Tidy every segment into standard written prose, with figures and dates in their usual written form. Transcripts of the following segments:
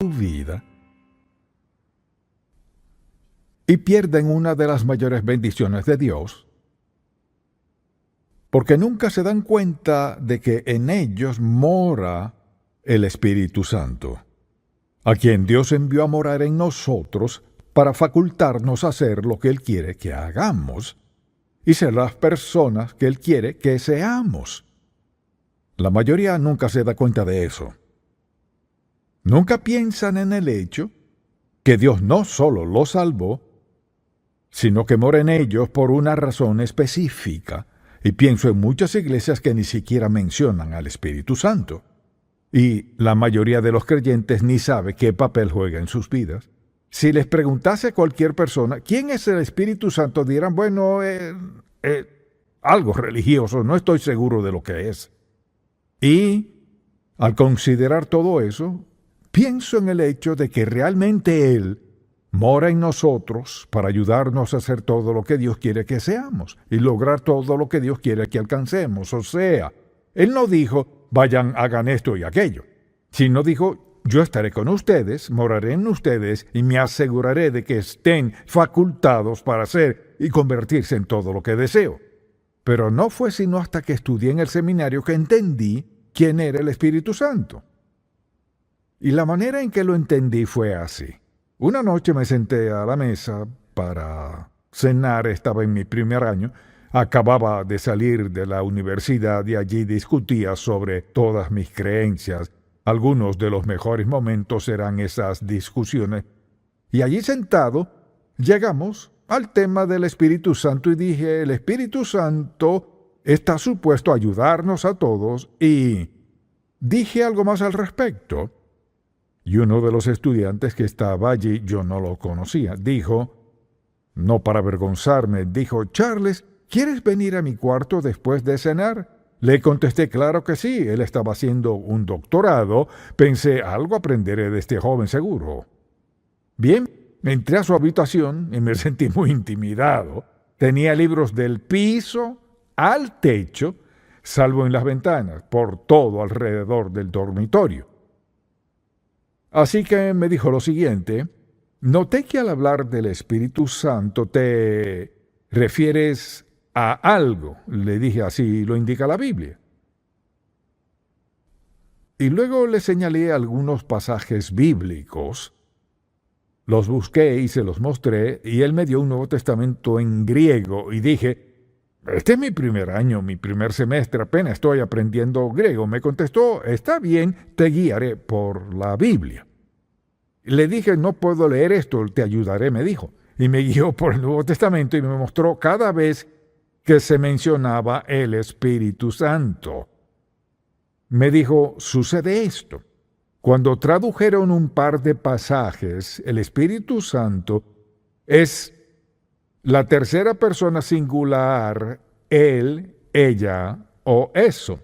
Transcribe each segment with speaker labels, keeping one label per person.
Speaker 1: su vida y pierden una de las mayores bendiciones de Dios, porque nunca se dan cuenta de que en ellos mora el Espíritu Santo, a quien Dios envió a morar en nosotros para facultarnos a hacer lo que Él quiere que hagamos y ser las personas que Él quiere que seamos. La mayoría nunca se da cuenta de eso. Nunca piensan en el hecho que Dios no solo los salvó, sino que mora en ellos por una razón específica. Y pienso en muchas iglesias que ni siquiera mencionan al Espíritu Santo. Y la mayoría de los creyentes ni sabe qué papel juega en sus vidas. Si les preguntase a cualquier persona, ¿quién es el Espíritu Santo? Dirán, bueno, algo religioso, no estoy seguro de lo que es. Y al considerar todo eso, pienso en el hecho de que realmente Él mora en nosotros para ayudarnos a hacer todo lo que Dios quiere que seamos y lograr todo lo que Dios quiere que alcancemos. O sea, Él no dijo, vayan, hagan esto y aquello, sino dijo, yo estaré con ustedes, moraré en ustedes y me aseguraré de que estén facultados para hacer y convertirse en todo lo que deseo. Pero no fue sino hasta que estudié en el seminario que entendí quién era el Espíritu Santo. Y la manera en que lo entendí fue así. Una noche me senté a la mesa para cenar, estaba en mi primer año, acababa de salir de la universidad y allí discutía sobre todas mis creencias. Algunos de los mejores momentos eran esas discusiones. Y allí sentado, llegamos al tema del Espíritu Santo y dije, el Espíritu Santo está supuesto a ayudarnos a todos y dije algo más al respecto. Y uno de los estudiantes que estaba allí, yo no lo conocía, dijo, no para avergonzarme, dijo, Charles, ¿quieres venir a mi cuarto después de cenar? Le contesté, claro que sí, él estaba haciendo un doctorado, pensé, algo aprenderé de este joven seguro. Bien, entré a su habitación y me sentí muy intimidado. Tenía libros del piso al techo, salvo en las ventanas, por todo alrededor del dormitorio. Así que me dijo lo siguiente, noté que al hablar del Espíritu Santo te refieres a algo. Le dije, así lo indica la Biblia. Y luego le señalé algunos pasajes bíblicos. Los busqué y se los mostré, y él me dio un Nuevo Testamento en griego, y dije, este es mi primer año, mi primer semestre, apenas estoy aprendiendo griego. Me contestó, está bien, te guiaré por la Biblia. Le dije, no puedo leer esto, te ayudaré, me dijo. Y me guió por el Nuevo Testamento y me mostró cada vez que se mencionaba el Espíritu Santo. Me dijo, sucede esto. Cuando tradujeron un par de pasajes, el Espíritu Santo es la tercera persona singular, él, ella o eso.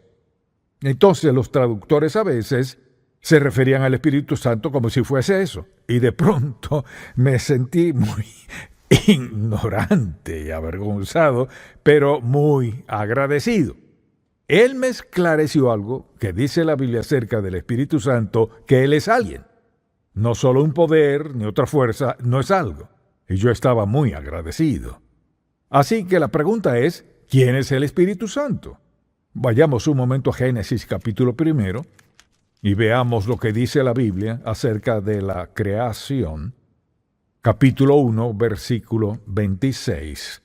Speaker 1: Entonces los traductores a veces se referían al Espíritu Santo como si fuese eso. Y de pronto me sentí muy ignorante y avergonzado, pero muy agradecido. Él me esclareció algo que dice la Biblia acerca del Espíritu Santo, que Él es alguien. No solo un poder ni otra fuerza, no es algo. Y yo estaba muy agradecido. Así que la pregunta es, ¿quién es el Espíritu Santo? Vayamos un momento a Génesis capítulo 1 y veamos lo que dice la Biblia acerca de la creación. Capítulo 1, versículo 26.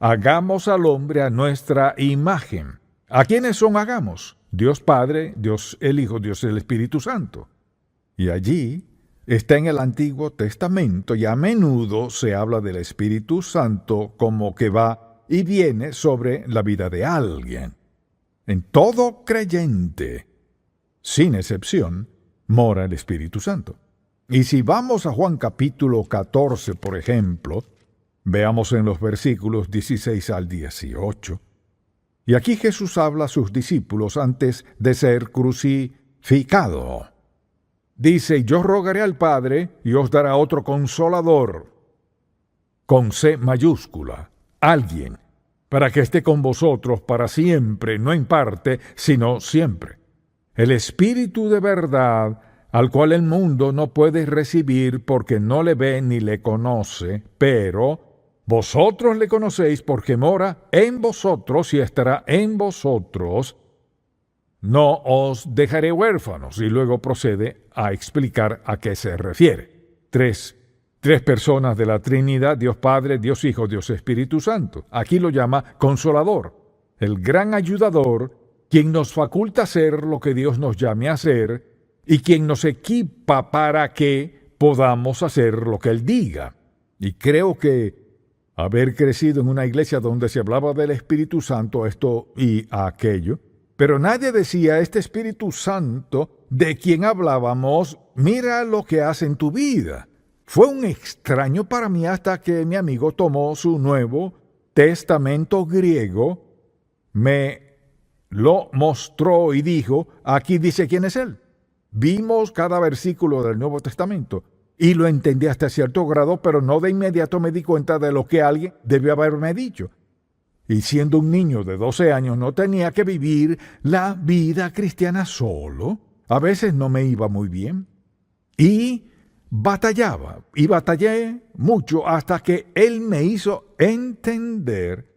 Speaker 1: Hagamos al hombre a nuestra imagen. ¿A quiénes son hagamos? Dios Padre, Dios el Hijo, Dios el Espíritu Santo. Y allí está en el Antiguo Testamento y a menudo se habla del Espíritu Santo como que va y viene sobre la vida de alguien. En todo creyente, sin excepción, mora el Espíritu Santo. Y si vamos a Juan capítulo 14, por ejemplo, veamos en los versículos 16 al 18. Y aquí Jesús habla a sus discípulos antes de ser crucificado. Dice, yo rogaré al Padre y os dará otro consolador, con C mayúscula, alguien, para que esté con vosotros para siempre, no en parte, sino siempre. El Espíritu de verdad, al cual el mundo no puede recibir porque no le ve ni le conoce, pero vosotros le conocéis porque mora en vosotros y estará en vosotros. No os dejaré huérfanos. Y luego procede a explicar a qué se refiere. Tres personas de la Trinidad, Dios Padre, Dios Hijo, Dios Espíritu Santo. Aquí lo llama Consolador, el gran ayudador, quien nos faculta hacer lo que Dios nos llame a hacer y quien nos equipa para que podamos hacer lo que Él diga. Y creo que haber crecido en una iglesia donde se hablaba del Espíritu Santo, esto y aquello, pero nadie decía, este Espíritu Santo de quien hablábamos, mira lo que hace en tu vida. Fue un extraño para mí hasta que mi amigo tomó su Nuevo Testamento griego, me lo mostró y dijo, aquí dice quién es Él. Vimos cada versículo del Nuevo Testamento y lo entendí hasta cierto grado, pero no de inmediato me di cuenta de lo que alguien debió haberme dicho. Y siendo un niño de 12 años no tenía que vivir la vida cristiana solo. A veces no me iba muy bien. Y batallé mucho hasta que Él me hizo entender.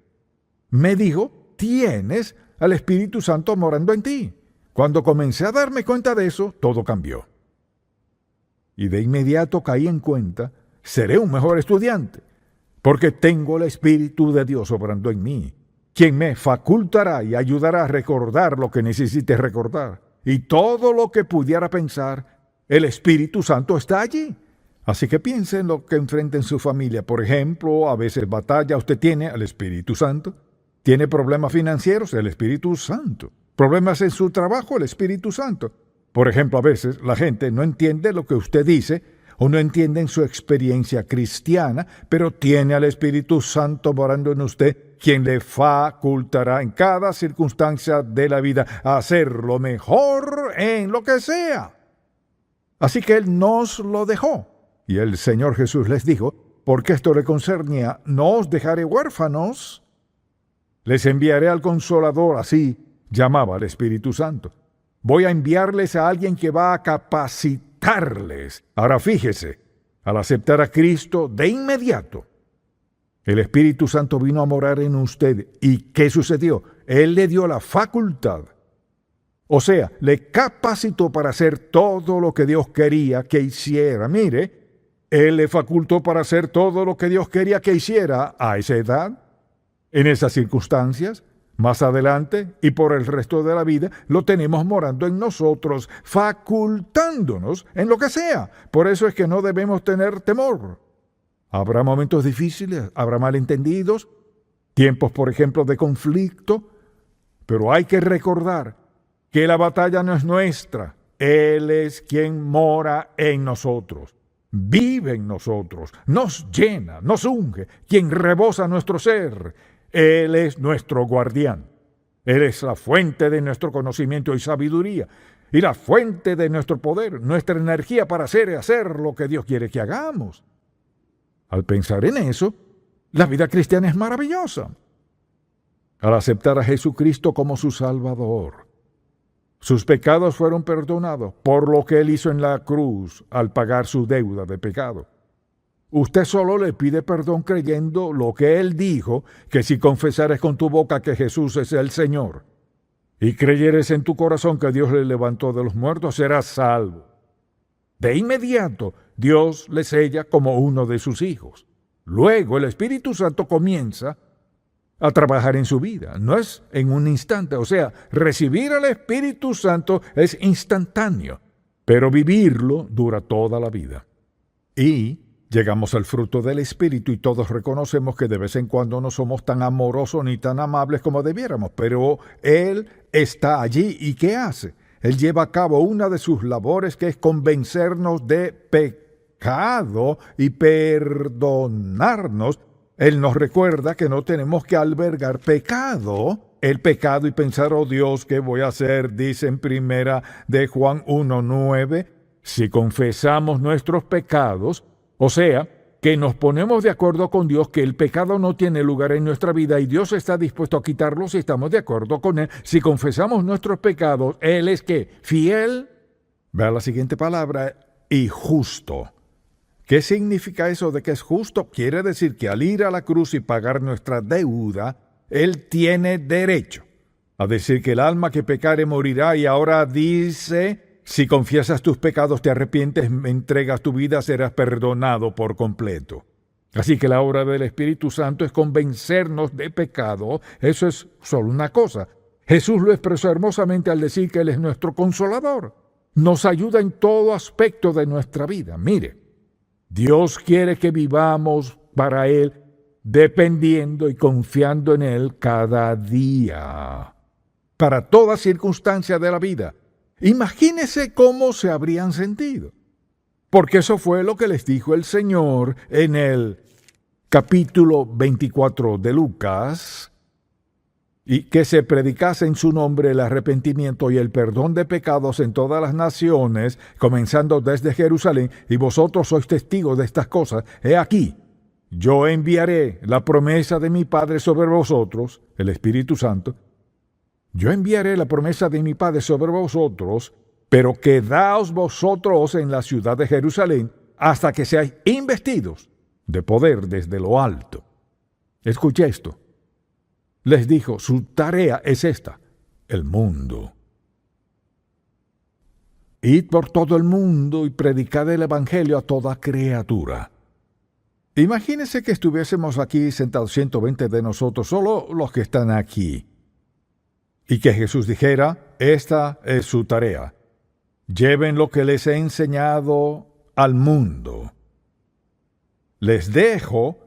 Speaker 1: Me dijo, tienes al Espíritu Santo morando en ti. Cuando comencé a darme cuenta de eso, todo cambió. Y de inmediato caí en cuenta, seré un mejor estudiante, porque tengo el Espíritu de Dios obrando en mí, quien me facultará y ayudará a recordar lo que necesite recordar. Y todo lo que pudiera pensar, el Espíritu Santo está allí. Así que piense en lo que enfrenta en su familia. Por ejemplo, a veces batalla, usted tiene al Espíritu Santo. Tiene problemas financieros, el Espíritu Santo. Problemas en su trabajo, el Espíritu Santo. Por ejemplo, a veces la gente no entiende lo que usted dice o no entiende en su experiencia cristiana, pero tiene al Espíritu Santo morando en usted, quien le facultará en cada circunstancia de la vida a hacer lo mejor en lo que sea. Así que Él nos lo dejó. Y el Señor Jesús les dijo, porque esto le concernía, no os dejaré huérfanos, les enviaré al Consolador, así llamaba al Espíritu Santo. Voy a enviarles a alguien que va a capacitarles. Ahora fíjese, al aceptar a Cristo de inmediato, el Espíritu Santo vino a morar en usted. ¿Y qué sucedió? Él le dio la facultad. O sea, le capacitó para hacer todo lo que Dios quería que hiciera. Mire, Él le facultó para hacer todo lo que Dios quería que hiciera a esa edad, en esas circunstancias. Más adelante y por el resto de la vida lo tenemos morando en nosotros, facultándonos en lo que sea. Por eso es que no debemos tener temor. Habrá momentos difíciles, habrá malentendidos, tiempos, por ejemplo, de conflicto, pero hay que recordar que la batalla no es nuestra. Él es quien mora en nosotros, vive en nosotros, nos llena, nos unge, quien rebosa nuestro ser. Él es nuestro guardián. Él es la fuente de nuestro conocimiento y sabiduría y la fuente de nuestro poder, nuestra energía para hacer y hacer lo que Dios quiere que hagamos. Al pensar en eso, la vida cristiana es maravillosa. Al aceptar a Jesucristo como su Salvador, sus pecados fueron perdonados por lo que Él hizo en la cruz al pagar su deuda de pecado. Usted solo le pide perdón creyendo lo que Él dijo, que si confesares con tu boca que Jesús es el Señor y creyeres en tu corazón que Dios le levantó de los muertos, serás salvo. De inmediato, Dios le sella como uno de sus hijos. Luego el Espíritu Santo comienza a trabajar en su vida. No es en un instante. O sea, recibir al Espíritu Santo es instantáneo, pero vivirlo dura toda la vida. Y llegamos al fruto del Espíritu y todos reconocemos que de vez en cuando no somos tan amorosos ni tan amables como debiéramos, pero Él está allí. ¿Y qué hace? Él lleva a cabo una de sus labores, que es convencernos de pecado y perdonarnos. Él nos recuerda que no tenemos que albergar el pecado y pensar, oh Dios, ¿qué voy a hacer? Dice en primera de Juan 1:9, si confesamos nuestros pecados, o sea, que nos ponemos de acuerdo con Dios que el pecado no tiene lugar en nuestra vida y Dios está dispuesto a quitarlo si estamos de acuerdo con Él. Si confesamos nuestros pecados, Él es ¿qué? Fiel Vea la siguiente palabra, y justo. ¿Qué significa eso de que es justo? Quiere decir que al ir a la cruz y pagar nuestra deuda, Él tiene derecho a decir que el alma que pecare morirá, y ahora dice, si confiesas tus pecados, te arrepientes, me entregas tu vida, serás perdonado por completo. Así que la obra del Espíritu Santo es convencernos de pecado. Eso es solo una cosa. Jesús lo expresó hermosamente al decir que Él es nuestro consolador. Nos ayuda en todo aspecto de nuestra vida. Mire, Dios quiere que vivamos para Él dependiendo y confiando en Él cada día, para toda circunstancia de la vida. Imagínese cómo se habrían sentido, porque eso fue lo que les dijo el Señor en el capítulo 24 de Lucas, y que se predicase en su nombre el arrepentimiento y el perdón de pecados en todas las naciones, comenzando desde Jerusalén, y vosotros sois testigos de estas cosas. He aquí, yo enviaré la promesa de mi Padre sobre vosotros, el Espíritu Santo. Yo enviaré la promesa de mi Padre sobre vosotros, pero quedaos vosotros en la ciudad de Jerusalén hasta que seáis investidos de poder desde lo alto. Escuche esto. Les dijo, su tarea es esta, el mundo. Id por todo el mundo y predicad el Evangelio a toda criatura. Imagínense que estuviésemos aquí sentados 120 de nosotros, solo los que están aquí, y que Jesús dijera, esta es su tarea. Lleven lo que les he enseñado al mundo. Les dejo,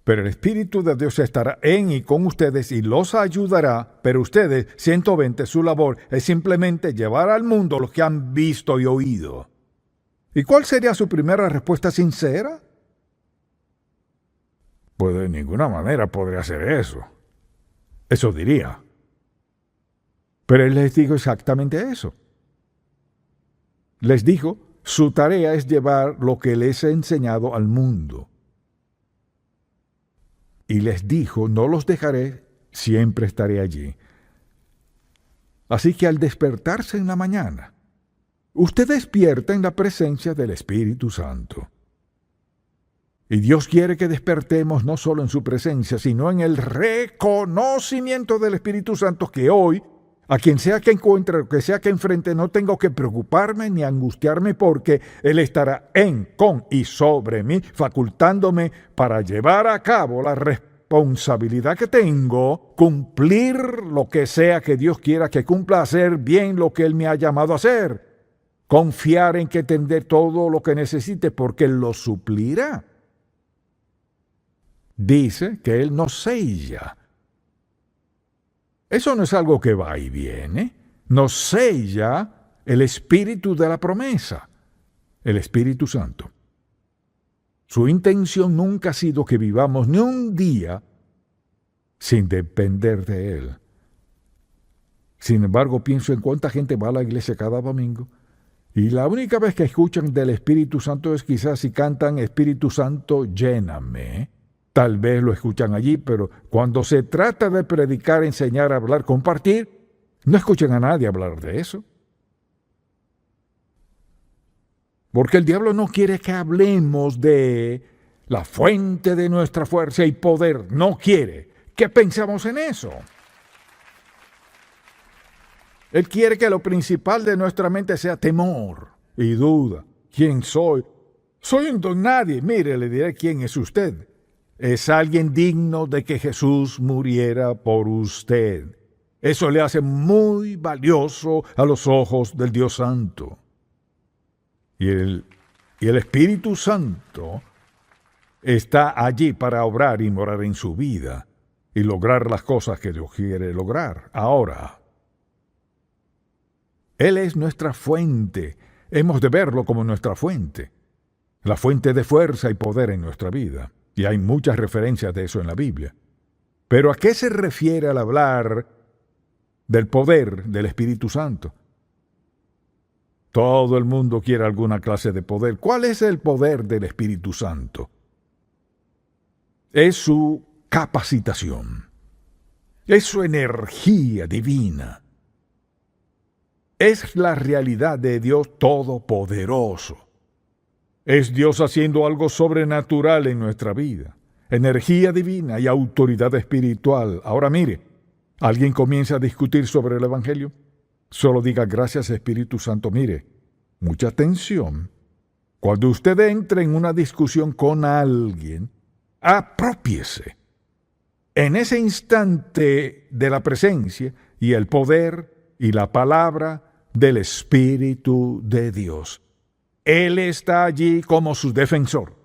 Speaker 1: pero el Espíritu de Dios estará en y con ustedes y los ayudará, pero ustedes, 120, su labor es simplemente llevar al mundo lo que han visto y oído. ¿Y cuál sería su primera respuesta sincera? Pues de ninguna manera podría hacer eso. Eso diría. Pero Él les dijo exactamente eso. Les dijo, su tarea es llevar lo que les he enseñado al mundo. Y les dijo, no los dejaré, siempre estaré allí. Así que al despertarse en la mañana, usted despierta en la presencia del Espíritu Santo. Y Dios quiere que despertemos no solo en su presencia, sino en el reconocimiento del Espíritu Santo, que hoy, a quien sea que encuentre, o que sea que enfrente, no tengo que preocuparme ni angustiarme, porque Él estará en, con y sobre mí, facultándome para llevar a cabo la responsabilidad que tengo, cumplir lo que sea que Dios quiera que cumpla, hacer bien lo que Él me ha llamado a hacer, confiar en que tendré todo lo que necesite, porque Él lo suplirá. Dice que Él nos sella. Eso no es algo que va y viene. Nos sella el Espíritu de la promesa, el Espíritu Santo. Su intención nunca ha sido que vivamos ni un día sin depender de Él. Sin embargo, pienso en cuánta gente va a la iglesia cada domingo y la única vez que escuchan del Espíritu Santo es quizás si cantan Espíritu Santo, lléname. Tal vez lo escuchan allí, pero cuando se trata de predicar, enseñar, hablar, compartir, no escuchan a nadie hablar de eso. Porque el diablo no quiere que hablemos de la fuente de nuestra fuerza y poder. No quiere que pensemos en eso. Él quiere que lo principal de nuestra mente sea temor y duda. ¿Quién soy? Soy un don nadie. Mire, le diré quién es usted. Es alguien digno de que Jesús muriera por usted. Eso le hace muy valioso a los ojos del Dios Santo. Y el Espíritu Santo está allí para obrar y morar en su vida y lograr las cosas que Dios quiere lograr. Ahora, Él es nuestra fuente. Hemos de verlo como nuestra fuente. La fuente de fuerza y poder en nuestra vida. Y hay muchas referencias de eso en la Biblia. Pero ¿a qué se refiere al hablar del poder del Espíritu Santo? Todo el mundo quiere alguna clase de poder. ¿Cuál es el poder del Espíritu Santo? Es su capacitación. Es su energía divina. es la realidad de Dios Todopoderoso. Es Dios haciendo algo sobrenatural en nuestra vida, energía divina y autoridad espiritual. Ahora mire, ¿alguien comienza a discutir sobre el Evangelio? Solo diga gracias Espíritu Santo. Mire, mucha atención. Cuando usted entre en una discusión con alguien, aprópiese. En ese instante de la presencia y el poder y la palabra del Espíritu de Dios. Él está allí como su defensor.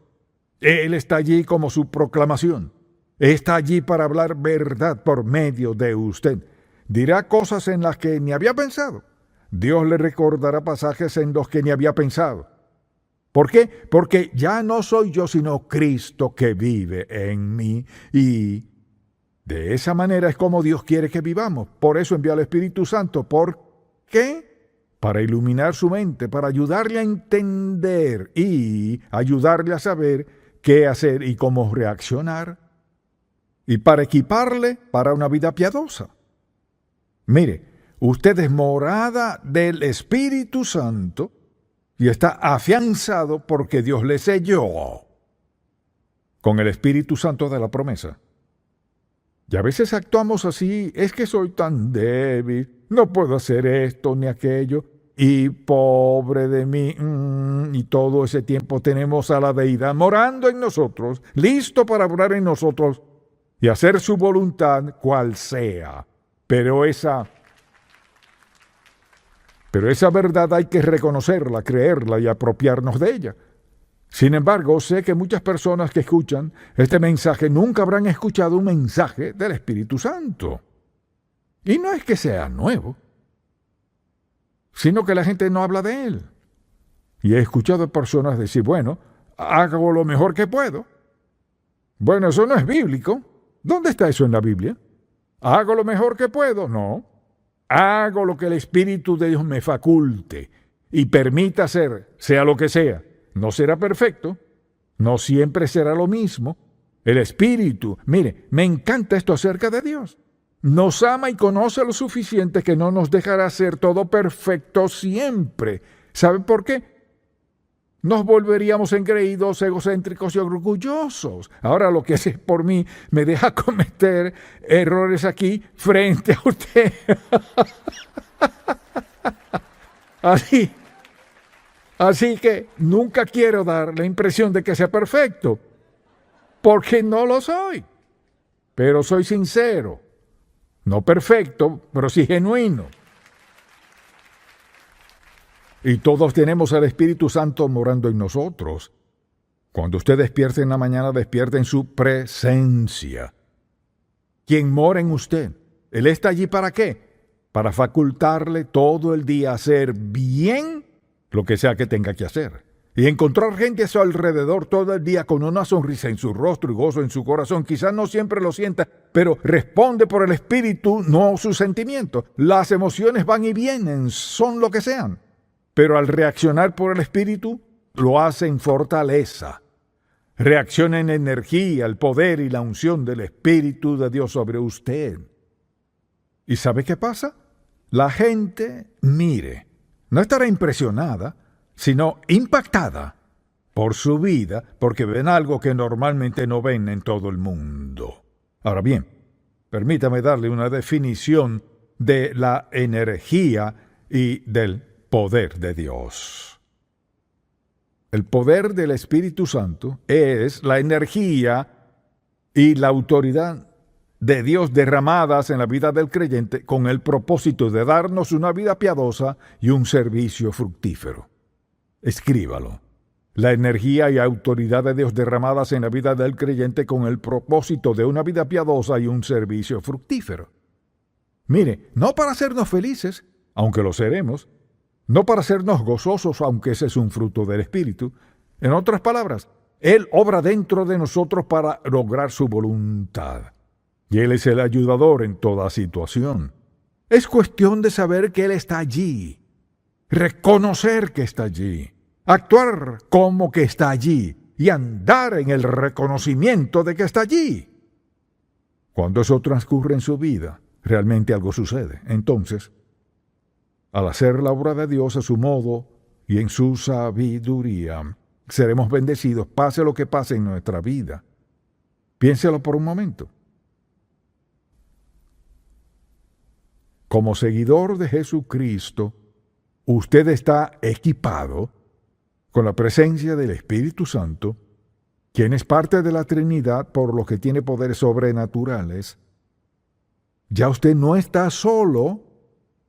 Speaker 1: Él está allí como su proclamación. Está allí para hablar verdad por medio de usted. Dirá cosas en las que ni había pensado. Dios le recordará pasajes en los que ni había pensado. ¿Por qué? Porque ya no soy yo, sino Cristo que vive en mí. Y de esa manera es como Dios quiere que vivamos. Por eso envió al Espíritu Santo. ¿Por qué? Para iluminar su mente, para ayudarle a entender y ayudarle a saber qué hacer y cómo reaccionar. Y para equiparle para una vida piadosa. Mire, usted es morada del Espíritu Santo y está afianzado porque Dios le selló con el Espíritu Santo de la promesa. Y a veces actuamos así, es que soy tan débil, no puedo hacer esto ni aquello, y pobre de mí, y todo ese tiempo tenemos a la deidad morando en nosotros, listo para obrar en nosotros y hacer su voluntad cual sea. Pero esa verdad hay que reconocerla, creerla y apropiarnos de ella. Sin embargo, sé que muchas personas que escuchan este mensaje nunca habrán escuchado un mensaje del Espíritu Santo. Y no es que sea nuevo, sino que la gente no habla de él. Y he escuchado personas decir, bueno, hago lo mejor que puedo. Bueno, eso no es bíblico. ¿Dónde está eso en la Biblia? ¿Hago lo mejor que puedo? No. Hago lo que el Espíritu de Dios me faculte y permita hacer, sea lo que sea. No será perfecto, no siempre será lo mismo. El Espíritu, mire, me encanta esto acerca de Dios. Nos ama y conoce lo suficiente que no nos dejará hacer todo perfecto siempre. ¿Sabe por qué? Nos volveríamos engreídos, egocéntricos y orgullosos. Ahora lo que hace por mí me deja cometer errores aquí frente a usted. Así que nunca quiero dar la impresión de que sea perfecto, porque no lo soy. Pero soy sincero. No perfecto, pero sí genuino. Y todos tenemos al Espíritu Santo morando en nosotros. Cuando usted despierte en la mañana, despierta en su presencia. ¿Quién mora en usted? ¿Él está allí para qué? Para facultarle todo el día a hacer bien lo que sea que tenga que hacer. Y encontrar gente a su alrededor todo el día con una sonrisa en su rostro y gozo en su corazón. Quizás no siempre lo sienta, pero responde por el Espíritu, no sus sentimientos. Las emociones van y vienen, son lo que sean. Pero al reaccionar por el Espíritu, lo hace en fortaleza. Reacciona en energía, el poder y la unción del Espíritu de Dios sobre usted. ¿Y sabe qué pasa? La gente, mire, no estará impresionada, sino impactada por su vida, porque ven algo que normalmente no ven en todo el mundo. Ahora bien, permítame darle una definición de la energía y del poder de Dios. El poder del Espíritu Santo es la energía y la autoridad de Dios derramadas en la vida del creyente con el propósito de darnos una vida piadosa y un servicio fructífero. Escríbalo. La energía y autoridad de Dios derramadas en la vida del creyente con el propósito de una vida piadosa y un servicio fructífero. Mire, no para hacernos felices, aunque lo seremos, no para hacernos gozosos, aunque ese es un fruto del Espíritu. En otras palabras, Él obra dentro de nosotros para lograr su voluntad. Y Él es el ayudador en toda situación. Es cuestión de saber que Él está allí. Reconocer que está allí, actuar como que está allí y andar en el reconocimiento de que está allí. Cuando eso transcurre en su vida, realmente algo sucede. Entonces, Al hacer la obra de Dios a su modo y en su sabiduría, seremos bendecidos, pase lo que pase en nuestra vida. Piénselo por un momento. Como seguidor de Jesucristo, usted está equipado con la presencia del Espíritu Santo, quien es parte de la Trinidad, por lo que tiene poderes sobrenaturales. Ya usted no está solo,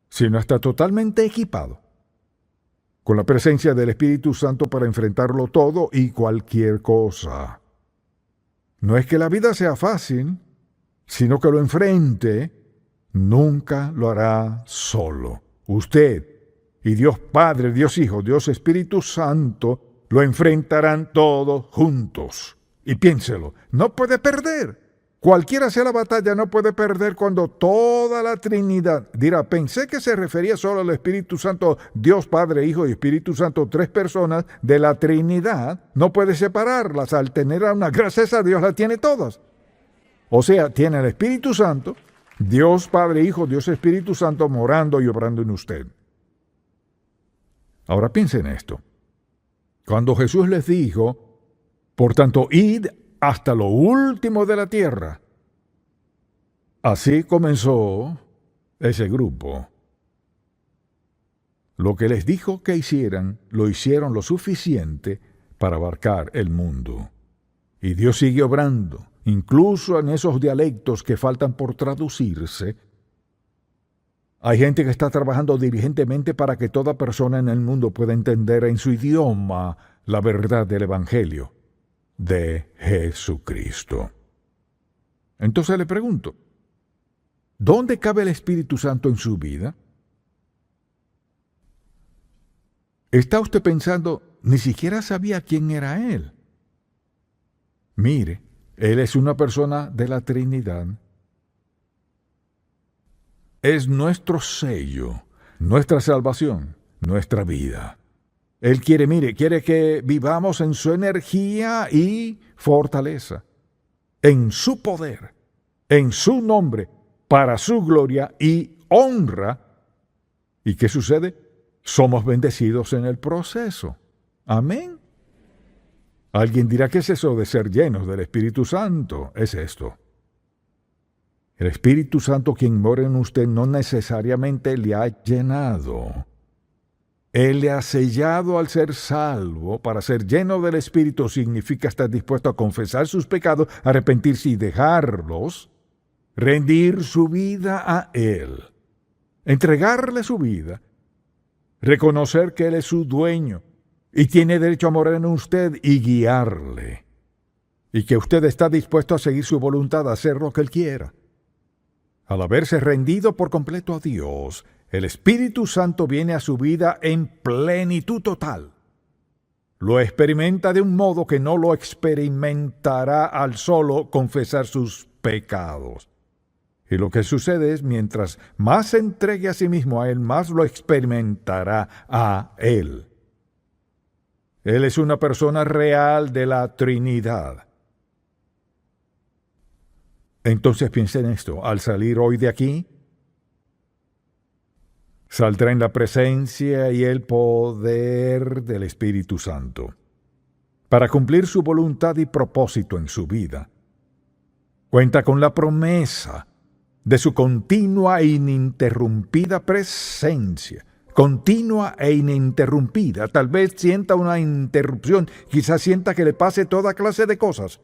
Speaker 1: sino está totalmente equipado con la presencia del Espíritu Santo para enfrentarlo todo y cualquier cosa. No es que la vida sea fácil, sino que lo enfrente, nunca lo hará solo. Usted y Dios Padre, Dios Hijo, Dios Espíritu Santo lo enfrentarán todos juntos. Y piénselo, no puede perder. Cualquiera sea la batalla, no puede perder cuando toda la Trinidad dirá, pensé que se refería solo al Espíritu Santo, Dios Padre, Hijo y Espíritu Santo, tres personas de la Trinidad. No puede separarlas. Al tener a una, gracias a Dios, las tiene todas. O sea, tiene el Espíritu Santo, Dios Padre, Hijo, Dios Espíritu Santo morando y obrando en usted. Ahora piensen en esto. Cuando Jesús les dijo, por tanto, id hasta lo último de la tierra. Así comenzó ese grupo. Lo que les dijo que hicieran, lo hicieron lo suficiente para abarcar el mundo. Y Dios sigue obrando, incluso en esos dialectos que faltan por traducirse. Hay gente que está trabajando diligentemente para que toda persona en el mundo pueda entender en su idioma la verdad del Evangelio de Jesucristo. Entonces le pregunto, ¿dónde cabe el Espíritu Santo en su vida? ¿Está usted pensando, ni siquiera sabía quién era Él? Mire, Él es una persona de la Trinidad. Es nuestro sello, nuestra salvación, nuestra vida. Él quiere que vivamos en su energía y fortaleza, en su poder, en su nombre, para su gloria y honra. ¿Y qué sucede? Somos bendecidos en el proceso. Amén. Alguien dirá, ¿qué es eso de ser llenos del Espíritu Santo? Es esto. El Espíritu Santo, quien mora en usted, no necesariamente le ha llenado. Él le ha sellado al ser salvo. Para ser lleno del Espíritu significa estar dispuesto a confesar sus pecados, arrepentirse y dejarlos, rendir su vida a Él, entregarle su vida, reconocer que Él es su dueño y tiene derecho a morar en usted y guiarle, y que usted está dispuesto a seguir su voluntad, a hacer lo que Él quiera. Al haberse rendido por completo a Dios, el Espíritu Santo viene a su vida en plenitud total. Lo experimenta de un modo que no lo experimentará al solo confesar sus pecados. Y lo que sucede es, mientras más se entregue a sí mismo a Él, más lo experimentará a Él. Él es una persona real de la Trinidad. Entonces piensen en esto, al salir hoy de aquí, saldrá en la presencia y el poder del Espíritu Santo, para cumplir su voluntad y propósito en su vida. Cuenta con la promesa de su continua e ininterrumpida presencia. Continua e ininterrumpida. Tal vez sienta una interrupción, quizás sienta que le pase toda clase de cosas.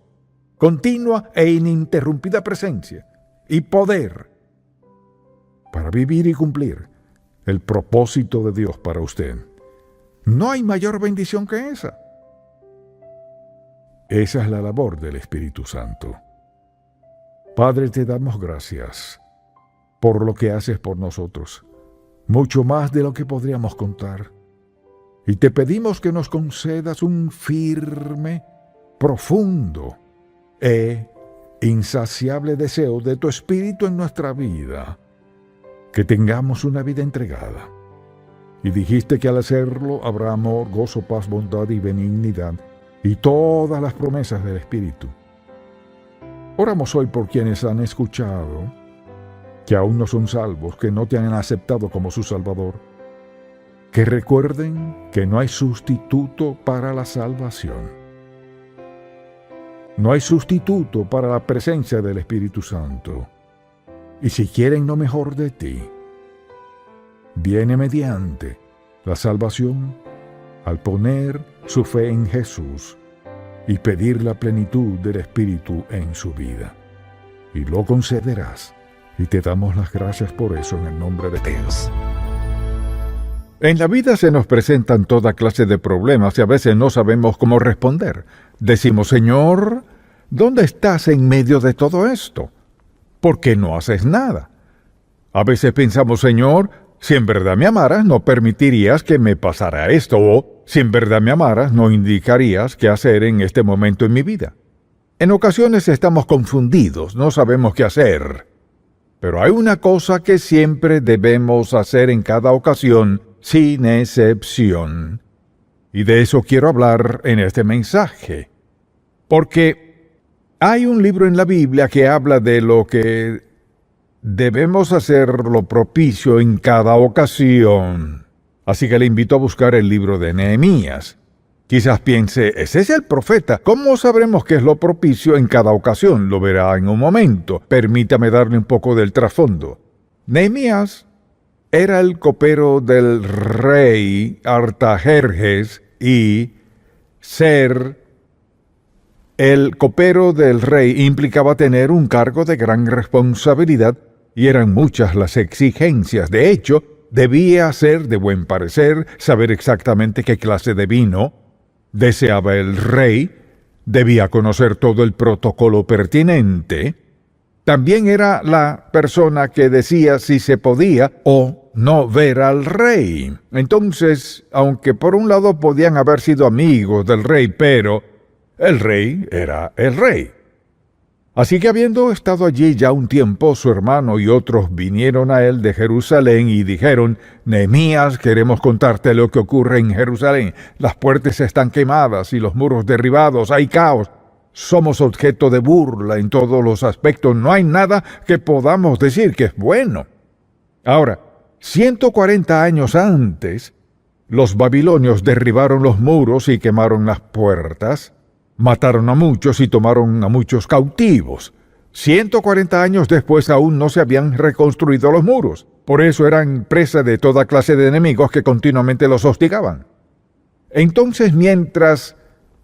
Speaker 1: Continua e ininterrumpida presencia y poder para vivir y cumplir el propósito de Dios para usted. No hay mayor bendición que esa. Esa es la labor del Espíritu Santo. Padre, te damos gracias por lo que haces por nosotros, mucho más de lo que podríamos contar. Y te pedimos que nos concedas un firme, profundo e insaciable deseo de tu Espíritu en nuestra vida, que tengamos una vida entregada. Y dijiste que al hacerlo habrá amor, gozo, paz, bondad y benignidad, y todas las promesas del Espíritu. Oramos hoy por quienes han escuchado, que aún no son salvos, que no te han aceptado como su Salvador. que recuerden que no hay sustituto para la salvación. No hay sustituto para la presencia del Espíritu Santo. Y si quieren lo mejor de ti, viene mediante la salvación al poner su fe en Jesús y pedir la plenitud del Espíritu en su vida. Y lo concederás. Y te damos las gracias por eso en el nombre de Dios. En la vida se nos presentan toda clase de problemas y a veces no sabemos cómo responder. Decimos, Señor, ¿dónde estás en medio de todo esto? ¿Por qué no haces nada? A veces pensamos, Señor, si en verdad me amaras, no permitirías que me pasara esto, o si en verdad me amaras, no indicarías qué hacer en este momento en mi vida. En ocasiones estamos confundidos, no sabemos qué hacer. Pero hay una cosa que siempre debemos hacer en cada ocasión, sin excepción. Y de eso quiero hablar en este mensaje. Porque hay un libro en la Biblia que habla de lo que debemos hacer lo propicio en cada ocasión. Así que le invito a buscar el libro de Nehemías. Quizás piense, ese es el profeta. ¿Cómo sabremos qué es lo propicio en cada ocasión? Lo verá en un momento. Permítame darle un poco del trasfondo. Nehemías era el copero del rey Artajerjes y ser el copero del rey implicaba tener un cargo de gran responsabilidad y eran muchas las exigencias. De hecho, debía ser de buen parecer, saber exactamente qué clase de vino deseaba el rey, debía conocer todo el protocolo pertinente. También era la persona que decía si se podía o no ver al rey. Entonces, aunque por un lado podían haber sido amigos del rey, pero el rey era el rey. Así que habiendo estado allí ya un tiempo, su hermano y otros vinieron a él de Jerusalén y dijeron, Nehemías, queremos contarte lo que ocurre en Jerusalén. Las puertas están quemadas y los muros derribados, hay caos. Somos objeto de burla en todos los aspectos. No hay nada que podamos decir que es bueno. Ahora, 140 años antes, los babilonios derribaron los muros y quemaron las puertas. Mataron a muchos y tomaron a muchos cautivos. 140 años después aún no se habían reconstruido los muros. Por eso eran presa de toda clase de enemigos que continuamente los hostigaban. Entonces, mientras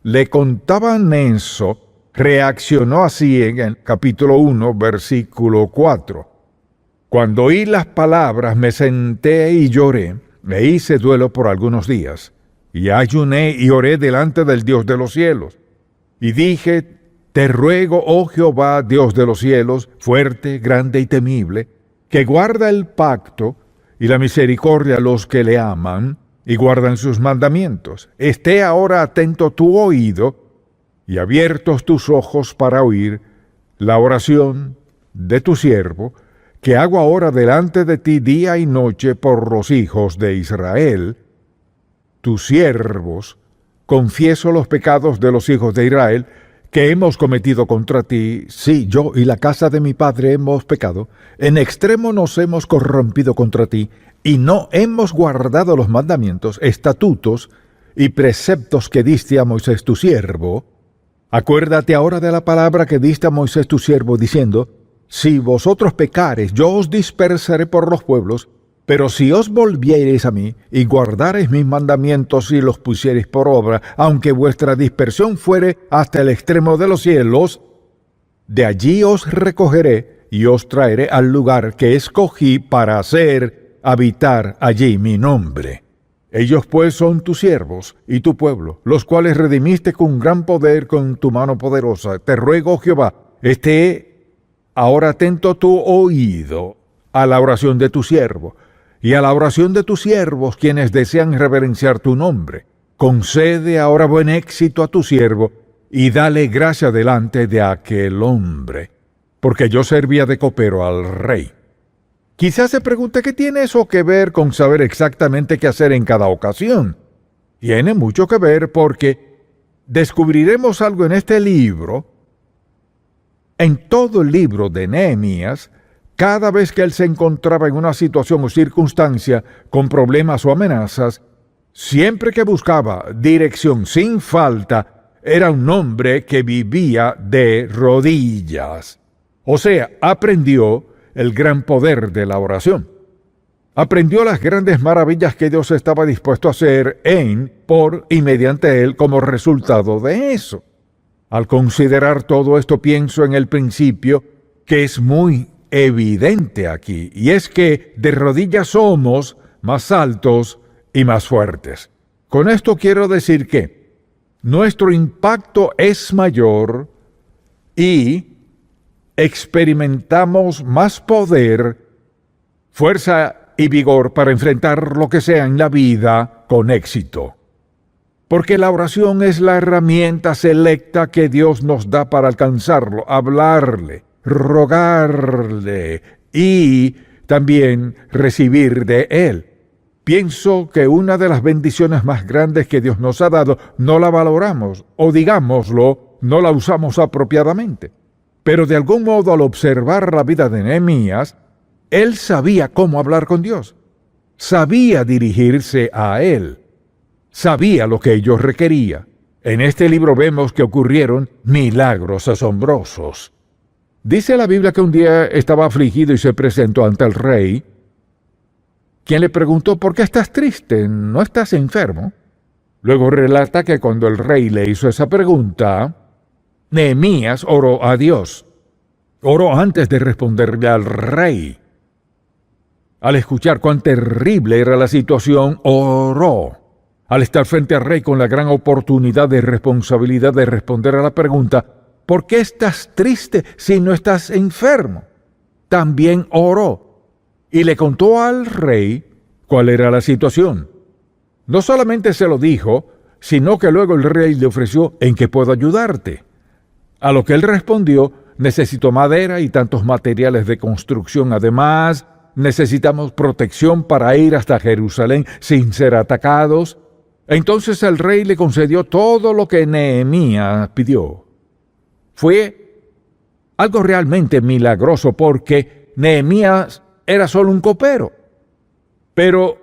Speaker 1: le contaban eso, reaccionó así en el capítulo 1, versículo 4. Cuando oí las palabras, me senté y lloré, e hice duelo por algunos días, y ayuné y oré delante del Dios de los cielos. Y dije, te ruego, oh Jehová, Dios de los cielos, fuerte, grande y temible, que guarda el pacto y la misericordia a los que le aman y guardan sus mandamientos. Esté ahora atento tu oído y abiertos tus ojos para oír la oración de tu siervo, que hago ahora delante de ti día y noche por los hijos de Israel, tus siervos. Confieso los pecados de los hijos de Israel que hemos cometido contra ti. Sí, yo y la casa de mi padre hemos pecado. En extremo nos hemos corrompido contra ti y no hemos guardado los mandamientos, estatutos y preceptos que diste a Moisés tu siervo. Acuérdate ahora de la palabra que diste a Moisés tu siervo, diciendo, si vosotros pecareis, yo os dispersaré por los pueblos. Pero si os volviereis a mí y guardareis mis mandamientos y los pusiereis por obra, aunque vuestra dispersión fuere hasta el extremo de los cielos, de allí os recogeré y os traeré al lugar que escogí para hacer habitar allí mi nombre. Ellos pues son tus siervos y tu pueblo, los cuales redimiste con gran poder con tu mano poderosa. Te ruego, Jehová, esté ahora atento tu oído a la oración de tu siervo, y a la oración de tus siervos, quienes desean reverenciar tu nombre. Concede ahora buen éxito a tu siervo, y dale gracia delante de aquel hombre, porque yo servía de copero al rey. Quizás se pregunte qué tiene eso que ver con saber exactamente qué hacer en cada ocasión. Tiene mucho que ver porque descubriremos algo en este libro, en todo el libro de Nehemías, Cada vez que él se encontraba en una situación o circunstancia con problemas o amenazas, siempre que buscaba dirección sin falta, era un hombre que vivía de rodillas. O sea, aprendió el gran poder de la oración. Aprendió las grandes maravillas que Dios estaba dispuesto a hacer en, por y mediante él como resultado de eso. Al considerar todo esto, pienso en el principio que es muy evidente aquí, y es que de rodillas somos más altos y más fuertes. Con esto quiero decir que nuestro impacto es mayor y experimentamos más poder, fuerza y vigor para enfrentar lo que sea en la vida con éxito. Porque la oración es la herramienta selecta que Dios nos da para alcanzarlo, hablarle, rogarle y también recibir de Él. Pienso que una de las bendiciones más grandes que Dios nos ha dado no la valoramos, o digámoslo, no la usamos apropiadamente. Pero de algún modo, al observar la vida de Nehemías, él sabía cómo hablar con Dios, sabía dirigirse a Él, sabía lo que ellos requería. En este libro vemos que ocurrieron milagros asombrosos. Dice la Biblia que un día estaba afligido y se presentó ante el rey, quien le preguntó: ¿por qué estás triste? ¿No estás enfermo? Luego relata que cuando el rey le hizo esa pregunta, Nehemías oró a Dios. Oró antes de responderle al rey. Al escuchar cuán terrible era la situación, oró. Al estar frente al rey con la gran oportunidad y responsabilidad de responder a la pregunta, ¿por qué estás triste si no estás enfermo? También oró y le contó al rey cuál era la situación. No solamente se lo dijo, sino que luego el rey le ofreció: ¿en qué puedo ayudarte? A lo que él respondió: necesito madera y tantos materiales de construcción. Además, necesitamos protección para ir hasta Jerusalén sin ser atacados. Entonces el rey le concedió todo lo que Nehemías pidió. Fue algo realmente milagroso, porque Nehemías era solo un copero. Pero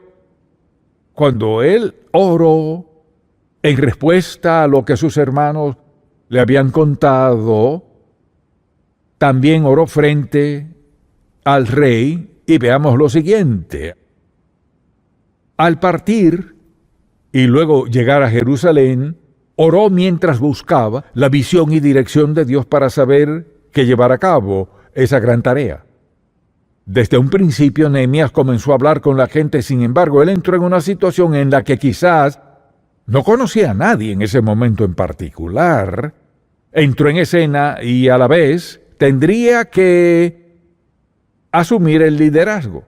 Speaker 1: cuando él oró en respuesta a lo que sus hermanos le habían contado, también oró frente al rey. Y veamos lo siguiente. Al partir y luego llegar a Jerusalén, oró mientras buscaba la visión y dirección de Dios para saber que llevar a cabo esa gran tarea. Desde un principio, Nehemías comenzó a hablar con la gente. Sin embargo, él entró en una situación en la que quizás no conocía a nadie en ese momento en particular. Entró en escena y a la vez tendría que asumir el liderazgo.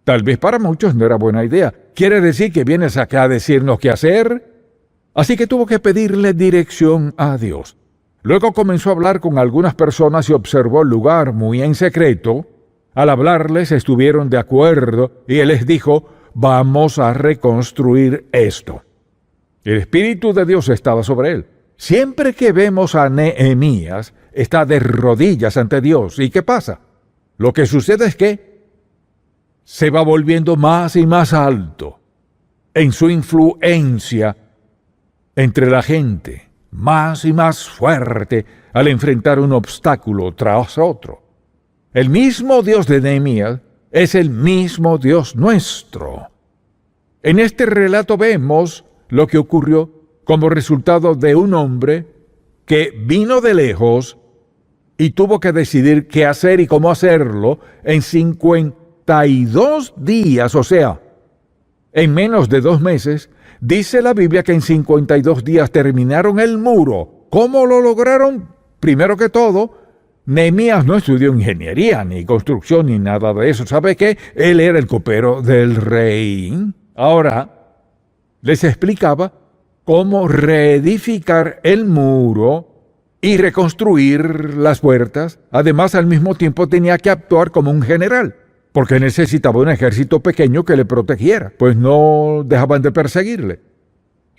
Speaker 1: Tal vez para muchos no era buena idea. ¿Quiere decir que vienes acá a decirnos qué hacer? Así que tuvo que pedirle dirección a Dios. Luego comenzó a hablar con algunas personas y observó el lugar muy en secreto. Al hablarles estuvieron de acuerdo y él les dijo: vamos a reconstruir esto. El Espíritu de Dios estaba sobre él. Siempre que vemos a Nehemías, está de rodillas ante Dios. ¿Y qué pasa? Lo que sucede es que se va volviendo más y más alto en su influencia entre la gente, más y más fuerte al enfrentar un obstáculo tras otro. El mismo Dios de Nehemías es el mismo Dios nuestro. En este relato vemos lo que ocurrió como resultado de un hombre que vino de lejos y tuvo que decidir qué hacer y cómo hacerlo en 52 días, o sea, en menos de 2 meses. Dice la Biblia que en 52 días terminaron el muro. ¿Cómo lo lograron? Primero que todo, Nehemías no estudió ingeniería, ni construcción, ni nada de eso. ¿Sabe qué? Él era el copero del rey. Ahora, les explicaba cómo reedificar el muro y reconstruir las puertas. Además, al mismo tiempo tenía que actuar como un general, porque necesitaba un ejército pequeño que le protegiera, pues no dejaban de perseguirle.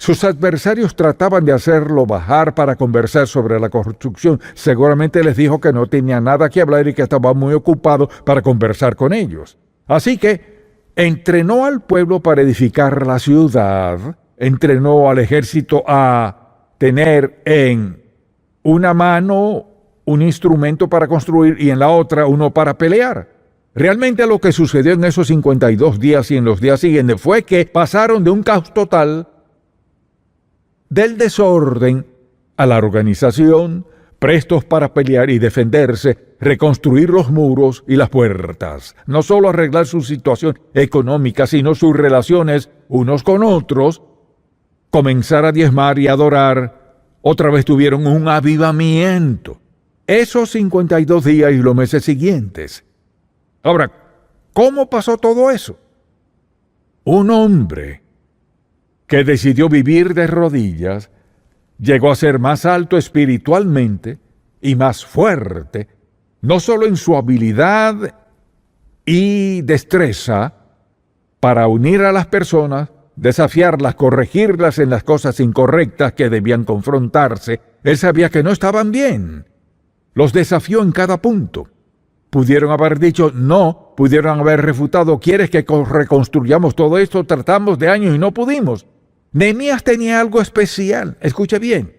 Speaker 1: Sus adversarios trataban de hacerlo bajar para conversar sobre la construcción. Seguramente les dijo que no tenía nada que hablar y que estaba muy ocupado para conversar con ellos. Así que entrenó al pueblo para edificar la ciudad, entrenó al ejército a tener en una mano un instrumento para construir y en la otra uno para pelear. Realmente lo que sucedió en esos 52 días y en los días siguientes fue que pasaron de un caos total, del desorden a la organización, prestos para pelear y defenderse, reconstruir los muros y las puertas. No solo arreglar su situación económica, sino sus relaciones unos con otros, comenzar a diezmar y adorar. Otra vez tuvieron un avivamiento. Esos 52 días y los meses siguientes. Ahora, ¿cómo pasó todo eso? Un hombre que decidió vivir de rodillas, llegó a ser más alto espiritualmente y más fuerte, no solo en su habilidad y destreza para unir a las personas, desafiarlas, corregirlas en las cosas incorrectas que debían confrontarse. Él sabía que no estaban bien. Los desafió en cada punto. Pudieron haber dicho no, pudieron haber refutado, ¿quieres que reconstruyamos todo esto? Tratamos de años y no pudimos. Nehemías tenía algo especial. Escuche bien.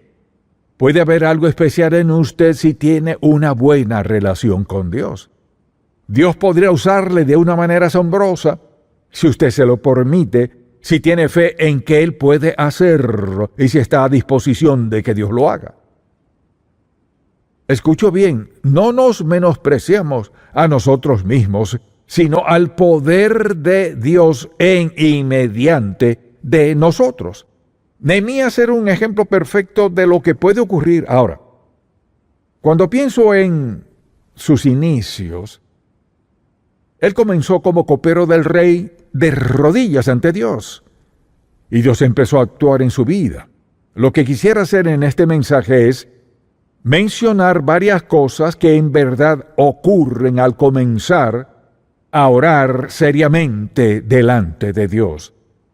Speaker 1: Puede haber algo especial en usted si tiene una buena relación con Dios. Dios podría usarle de una manera asombrosa, si usted se lo permite, si tiene fe en que Él puede hacerlo y si está a disposición de que Dios lo haga. Escucho bien, no nos menospreciamos a nosotros mismos, sino al poder de Dios en y mediante de nosotros. Nehemías era un ejemplo perfecto de lo que puede ocurrir ahora. Cuando pienso en sus inicios, él comenzó como copero del rey de rodillas ante Dios, y Dios empezó a actuar en su vida. Lo que quisiera hacer en este mensaje es mencionar varias cosas que en verdad ocurren al comenzar a orar seriamente delante de Dios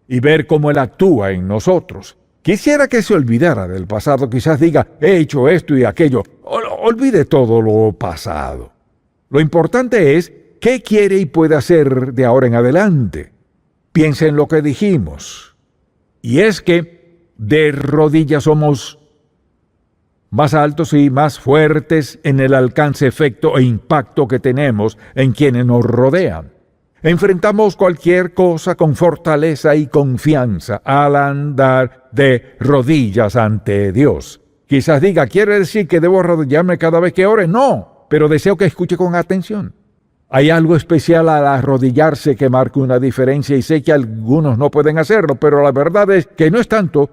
Speaker 1: y ver cómo Él actúa en nosotros. Quisiera que se olvidara del pasado, quizás diga, he hecho esto y aquello. Olvide todo lo pasado. Lo importante es, ¿qué quiere y puede hacer de ahora en adelante? Piensa en lo que dijimos. Y es que de rodillas somos más altos y más fuertes en el alcance, efecto e impacto que tenemos en quienes nos rodean. Enfrentamos cualquier cosa con fortaleza y confianza al andar de rodillas ante Dios. Quizás diga, ¿quiere decir que debo arrodillarme cada vez que ore? No, pero deseo que escuche con atención. Hay algo especial al arrodillarse que marca una diferencia y sé que algunos no pueden hacerlo, pero la verdad es que no es tanto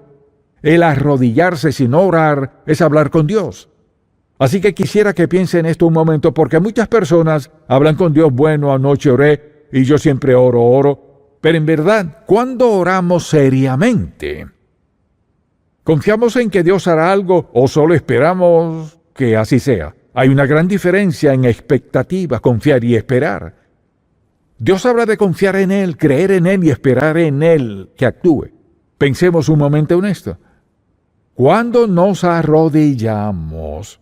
Speaker 1: el arrodillarse sino orar, es hablar con Dios. Así que quisiera que piense en esto un momento, porque muchas personas hablan con Dios, bueno, anoche oré, y yo siempre oro, pero en verdad, ¿cuándo oramos seriamente? ¿Confiamos en que Dios hará algo o solo esperamos que así sea? Hay una gran diferencia en expectativas, confiar y esperar. Dios habla de confiar en Él, creer en Él y esperar en Él que actúe. Pensemos un momento en esto. Cuando nos arrodillamos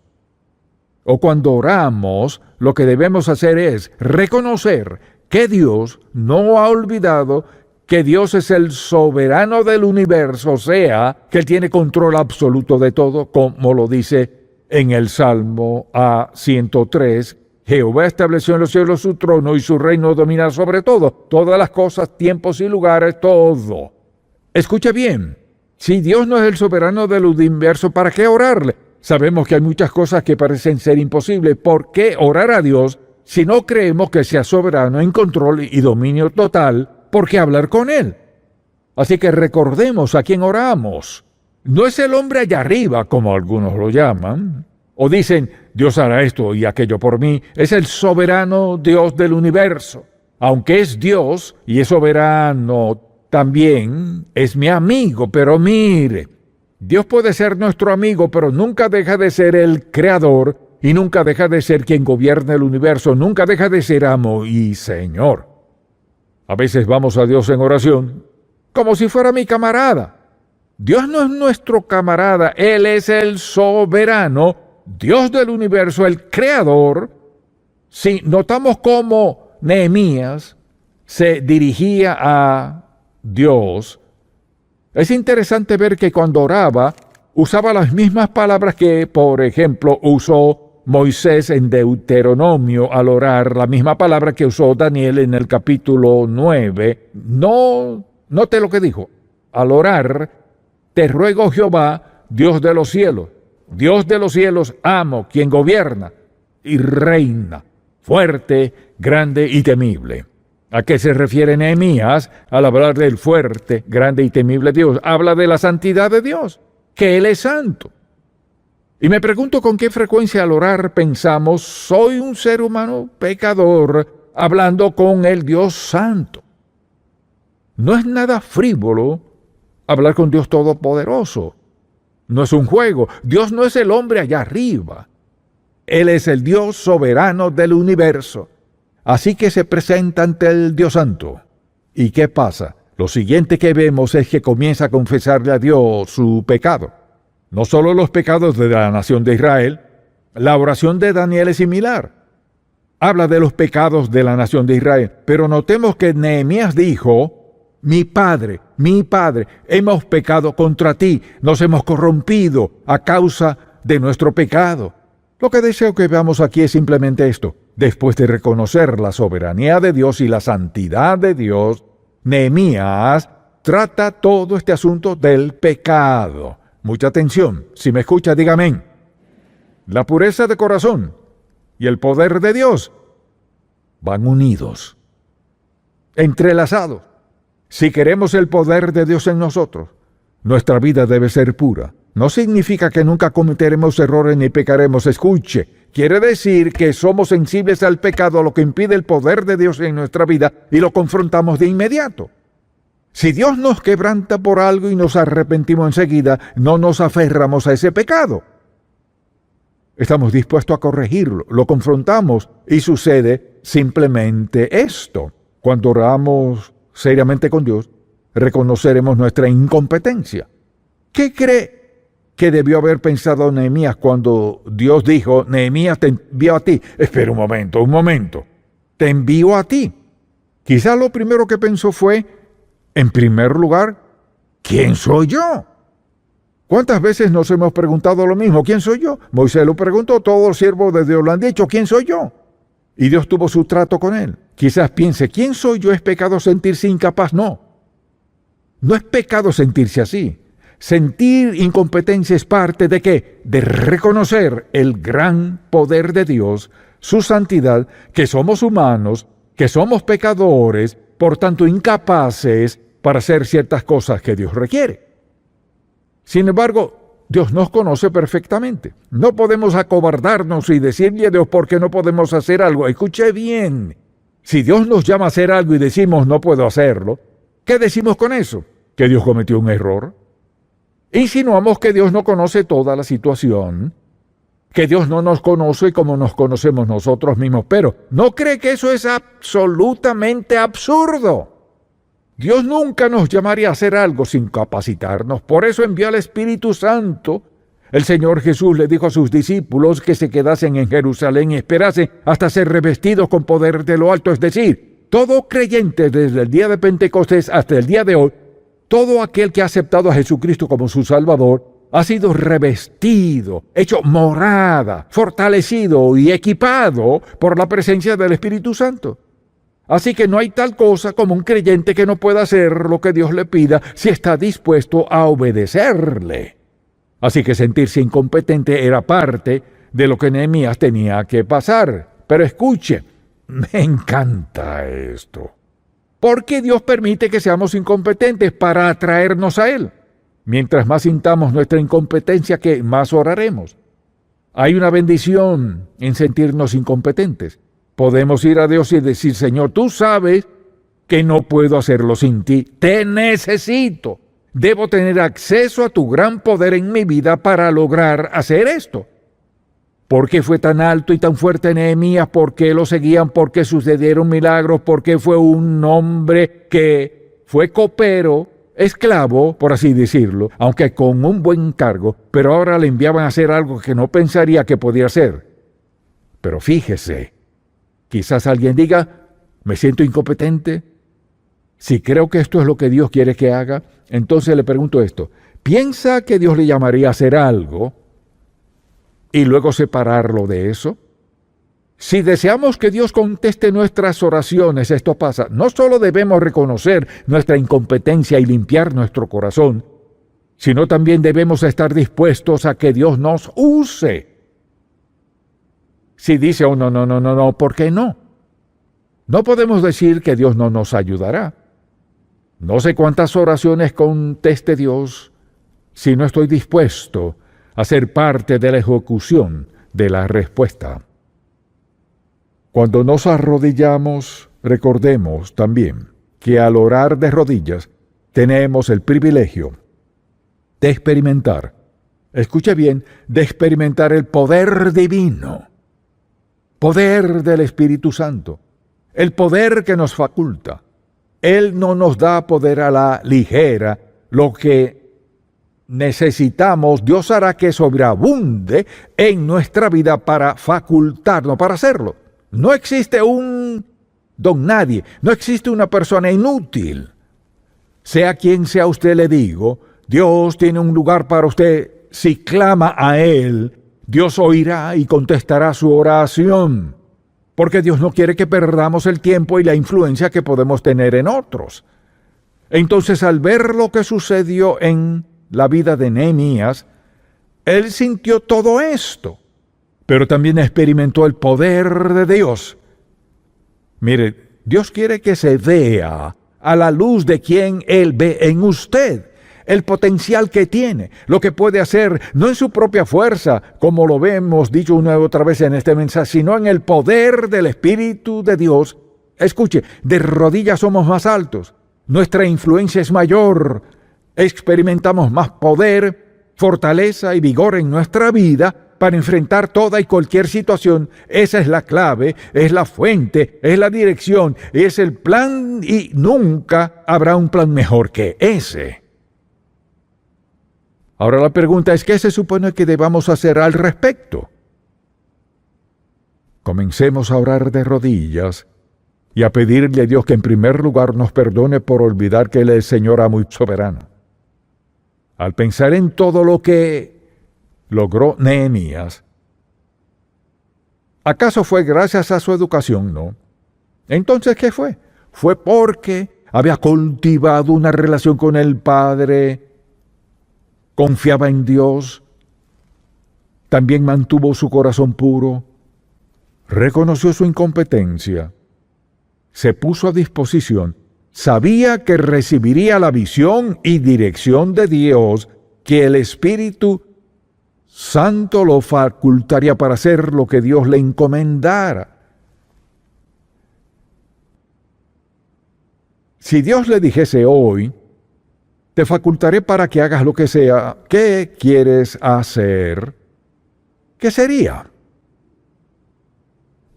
Speaker 1: o cuando oramos, lo que debemos hacer es reconocer que Dios no ha olvidado que Dios es el soberano del universo, o sea, que Él tiene control absoluto de todo, como lo dice en el Salmo A103. Jehová estableció en los cielos su trono y su reino domina sobre todo, todas las cosas, tiempos y lugares, todo. Escuche bien, si Dios no es el soberano del universo, ¿para qué orarle? Sabemos que hay muchas cosas que parecen ser imposibles. ¿Por qué orar a Dios si no creemos que sea soberano, en control y dominio total? ¿Por qué hablar con Él? Así que recordemos a quién oramos. No es el hombre allá arriba, como algunos lo llaman, o dicen, Dios hará esto y aquello por mí. Es el soberano Dios del universo. Aunque es Dios y es soberano, también es mi amigo, pero mire, Dios puede ser nuestro amigo, pero nunca deja de ser el creador y nunca deja de ser quien gobierna el universo, nunca deja de ser amo y Señor. A veces vamos a Dios en oración como si fuera mi camarada. Dios no es nuestro camarada, Él es el soberano, Dios del universo, el creador. Si notamos cómo Nehemías se dirigía a Dios, es interesante ver que cuando oraba, usaba las mismas palabras que, por ejemplo, usó Moisés en Deuteronomio al orar, la misma palabra que usó Daniel en el capítulo 9. Note lo que dijo. Al orar, te ruego Jehová, Dios de los cielos, amo, quien gobierna y reina, fuerte, grande y temible. ¿A qué se refiere Nehemías al hablar del fuerte, grande y temible Dios? Habla de la santidad de Dios, que Él es santo. Y me pregunto con qué frecuencia al orar pensamos, soy un ser humano pecador hablando con el Dios santo. No es nada frívolo hablar con Dios Todopoderoso. No es un juego. Dios no es el hombre allá arriba. Él es el Dios soberano del universo. Así que se presenta ante el Dios Santo. ¿Y qué pasa? Lo siguiente que vemos es que comienza a confesarle a Dios su pecado. No solo los pecados de la nación de Israel, la oración de Daniel es similar. Habla de los pecados de la nación de Israel, pero notemos que Nehemías dijo, mi padre, hemos pecado contra ti, nos hemos corrompido a causa de nuestro pecado. Lo que deseo que veamos aquí es simplemente esto. Después de reconocer la soberanía de Dios y la santidad de Dios, Nehemías trata todo este asunto del pecado. Mucha atención. Si me escucha, diga amén. La pureza de corazón y el poder de Dios van unidos, entrelazados. Si queremos el poder de Dios en nosotros, nuestra vida debe ser pura. No significa que nunca cometeremos errores ni pecaremos. Escuche, quiere decir que somos sensibles al pecado, lo que impide el poder de Dios en nuestra vida, y lo confrontamos de inmediato. Si Dios nos quebranta por algo y nos arrepentimos enseguida, no nos aferramos a ese pecado. Estamos dispuestos a corregirlo, lo confrontamos y sucede simplemente esto. Cuando oramos seriamente con Dios, reconoceremos nuestra incompetencia. ¿Qué cree que debió haber pensado Nehemías cuando Dios dijo, Nehemías te envío a ti? Espera un momento. Te envío a ti. Quizás lo primero que pensó fue, en primer lugar, ¿quién soy yo? ¿Cuántas veces nos hemos preguntado lo mismo? ¿Quién soy yo? Moisés lo preguntó, todos los siervos de Dios lo han dicho, ¿quién soy yo? Y Dios tuvo su trato con él. Quizás piense, ¿quién soy yo? ¿Es pecado sentirse incapaz? No. No es pecado sentirse así. Sentir incompetencia es parte ¿de qué? De reconocer el gran poder de Dios, su santidad, que somos humanos, que somos pecadores, por tanto incapaces para hacer ciertas cosas que Dios requiere. Sin embargo, Dios nos conoce perfectamente. No podemos acobardarnos y decirle a Dios por qué no podemos hacer algo. Escuche bien. Si Dios nos llama a hacer algo y decimos no puedo hacerlo, ¿qué decimos con eso? ¿Que Dios cometió un error? Insinuamos que Dios no conoce toda la situación, que Dios no nos conoce como nos conocemos nosotros mismos, pero ¿no cree que eso es absolutamente absurdo? Dios nunca nos llamaría a hacer algo sin capacitarnos. Por eso envió al Espíritu Santo. El Señor Jesús le dijo a sus discípulos que se quedasen en Jerusalén y esperasen hasta ser revestidos con poder de lo alto. Es decir, todo creyente desde el día de Pentecostés hasta el día de hoy, todo aquel que ha aceptado a Jesucristo como su Salvador, ha sido revestido, hecho morada, fortalecido y equipado por la presencia del Espíritu Santo. Así que no hay tal cosa como un creyente que no pueda hacer lo que Dios le pida si está dispuesto a obedecerle. Así que sentirse incompetente era parte de lo que Nehemías tenía que pasar. Pero escuche, me encanta esto. Porque Dios permite que seamos incompetentes para atraernos a Él. Mientras más sintamos nuestra incompetencia, que más oraremos. Hay una bendición en sentirnos incompetentes. Podemos ir a Dios y decir, Señor, tú sabes que no puedo hacerlo sin ti. Te necesito. Debo tener acceso a tu gran poder en mi vida para lograr hacer esto. ¿Por qué fue tan alto y tan fuerte Nehemías? ¿Por qué lo seguían? ¿Por qué sucedieron milagros? ¿Por qué fue un hombre que fue copero esclavo, por así decirlo, aunque con un buen cargo, pero ahora le enviaban a hacer algo que no pensaría que podía hacer. Pero fíjese, quizás alguien diga, me siento incompetente. Si creo que esto es lo que Dios quiere que haga, entonces le pregunto esto, ¿piensa que Dios le llamaría a hacer algo y luego separarlo de eso? Si deseamos que Dios conteste nuestras oraciones, esto pasa. No solo debemos reconocer nuestra incompetencia y limpiar nuestro corazón, sino también debemos estar dispuestos a que Dios nos use. Si dice, oh, no, ¿por qué no? No podemos decir que Dios no nos ayudará. No sé cuántas oraciones conteste Dios si no estoy dispuesto a ser parte de la ejecución de la respuesta. Cuando nos arrodillamos, recordemos también que al orar de rodillas tenemos el privilegio de experimentar, escuche bien, de experimentar el poder divino, poder del Espíritu Santo, el poder que nos faculta. Él no nos da poder a la ligera. Lo que necesitamos, Dios hará que sobreabunde en nuestra vida para facultarnos, para hacerlo. No existe un don nadie, no existe una persona inútil. Sea quien sea usted, le digo, Dios tiene un lugar para usted. Si clama a Él, Dios oirá y contestará su oración. Porque Dios no quiere que perdamos el tiempo y la influencia que podemos tener en otros. Entonces, al ver lo que sucedió en la vida de Nehemías, él sintió todo esto, pero también experimentó el poder de Dios. Mire, Dios quiere que se vea a la luz de quien Él ve en usted, el potencial que tiene, lo que puede hacer, no en su propia fuerza, como lo hemos dicho una y otra vez en este mensaje, sino en el poder del Espíritu de Dios. Escuche, de rodillas somos más altos, nuestra influencia es mayor, experimentamos más poder, fortaleza y vigor en nuestra vida para enfrentar toda y cualquier situación. Esa es la clave, es la fuente, es la dirección, es el plan y nunca habrá un plan mejor que ese. Ahora la pregunta es, ¿qué se supone que debamos hacer al respecto? Comencemos a orar de rodillas y a pedirle a Dios que en primer lugar nos perdone por olvidar que Él es Señor amo y soberano. Al pensar en todo lo que logró Nehemías, ¿acaso fue gracias a su educación? No. Entonces, ¿qué fue? Fue porque había cultivado una relación con el Padre, confiaba en Dios, también mantuvo su corazón puro, reconoció su incompetencia, se puso a disposición, sabía que recibiría la visión y dirección de Dios, que el Espíritu Santo lo facultaría para hacer lo que Dios le encomendara. Si Dios le dijese hoy, te facultaré para que hagas lo que sea, ¿qué quieres hacer? ¿Qué sería?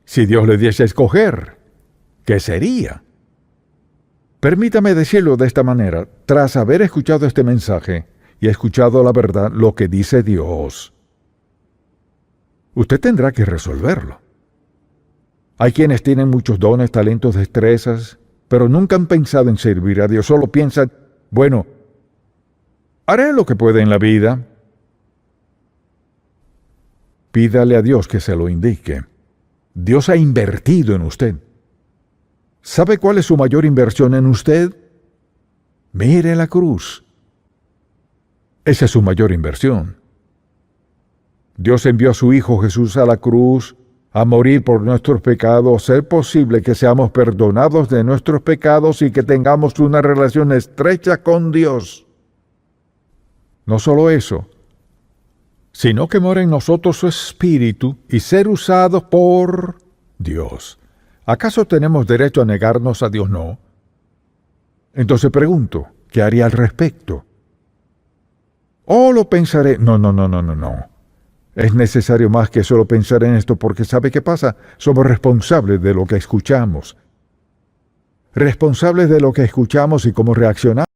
Speaker 1: Si Dios le diese a escoger, ¿qué sería? Permítame decirlo de esta manera, tras haber escuchado este mensaje y escuchado la verdad, lo que dice Dios, usted tendrá que resolverlo. Hay quienes tienen muchos dones, talentos, destrezas, pero nunca han pensado en servir a Dios, solo piensan, bueno, haré lo que pueda en la vida. Pídale a Dios que se lo indique. Dios ha invertido en usted. ¿Sabe cuál es su mayor inversión en usted? Mire la cruz. Esa es su mayor inversión. Dios envió a su Hijo Jesús a la cruz a morir por nuestros pecados, ser posible que seamos perdonados de nuestros pecados y que tengamos una relación estrecha con Dios. No solo eso, sino que mora en nosotros su Espíritu y ser usados por Dios. ¿Acaso tenemos derecho a negarnos a Dios? No. Entonces pregunto, ¿qué haría al respecto? ¿O lo pensaré? No. Es necesario más que solo pensar en esto, porque ¿sabe qué pasa? Somos responsables de lo que escuchamos. Responsables de lo que escuchamos y cómo reaccionamos.